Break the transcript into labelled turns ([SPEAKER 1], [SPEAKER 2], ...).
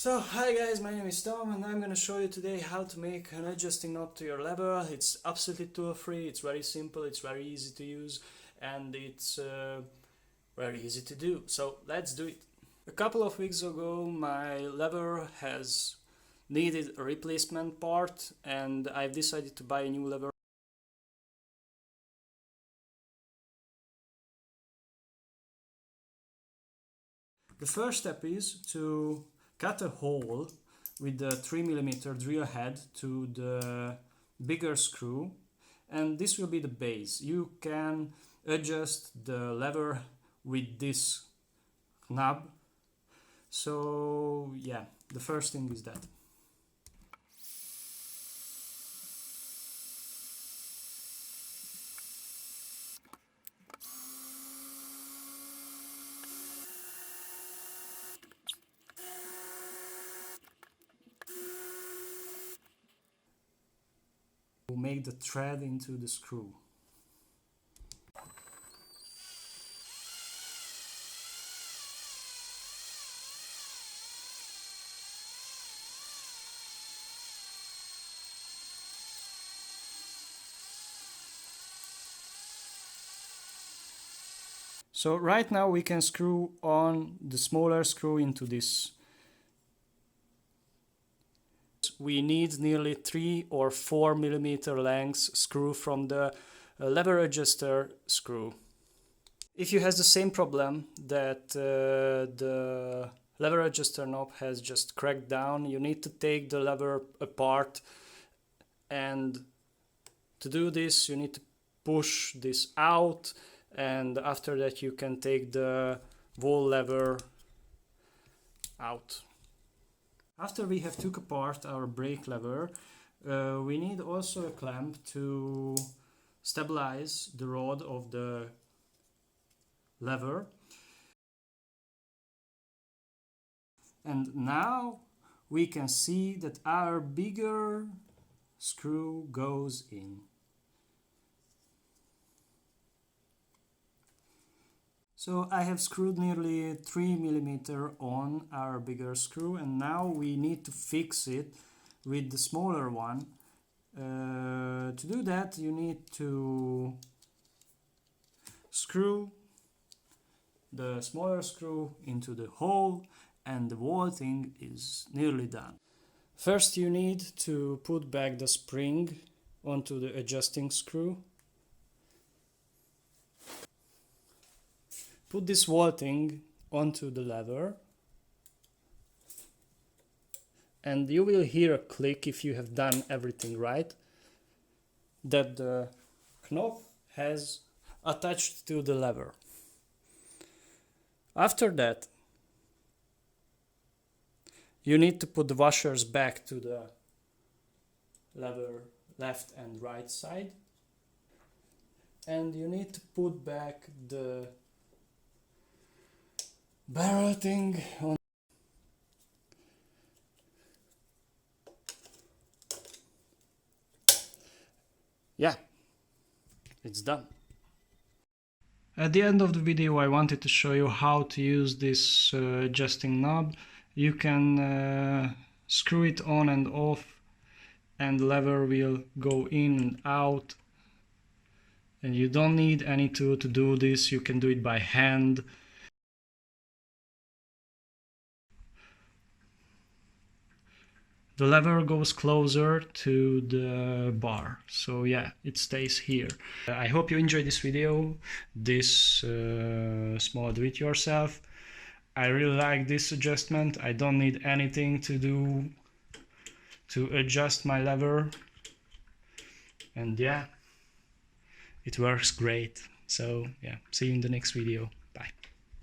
[SPEAKER 1] So, hi guys, my name is Tom and I'm gonna show you today how to make an adjusting knob to your lever. It's absolutely tool-free, it's very simple, it's very easy to use, and it's very easy to do. So, let's do it. A couple of weeks ago my lever has needed a replacement part and I've decided to buy a new lever. The first step is to cut a hole with the 3mm drill head to the bigger screw, and this will be the base. You can adjust the lever with this knob. So yeah, the first thing is that. Make the thread into the screw. So right now we can screw on the smaller screw into this. We need nearly 3 or 4mm length screw from the lever adjuster screw. If you have the same problem that the lever adjuster knob has just cracked down, you need to take the lever apart, and to do this you need to push this out, and after that you can take the whole lever out. After we have took apart our brake lever, we need also a clamp to stabilize the rod of the lever. And now we can see that our bigger screw goes in. So I have screwed nearly 3mm on our bigger screw, and now we need to fix it with the smaller one. To do that you need to screw the smaller screw into the hole, and the whole thing is nearly done. First you need to put back the spring onto the adjusting screw. Put this whole thing onto the lever, and you will hear a click if you have done everything right, that the knob has attached to the lever. After that, you need to put the washers back to the lever left and right side, and you need to put back the barrel thing on. Yeah, it's done. At the end of the video I wanted to show you how to use this adjusting knob. You can screw it on and off, and the lever will go in and out, and you don't need any tool to do this. You can do it by hand. The lever goes closer to the bar, so yeah, it stays here. I hope you enjoyed this video, this small do-it-yourself. I really like this adjustment. I don't need anything to do to adjust my lever, and yeah, it works great. So yeah, see you in the next video.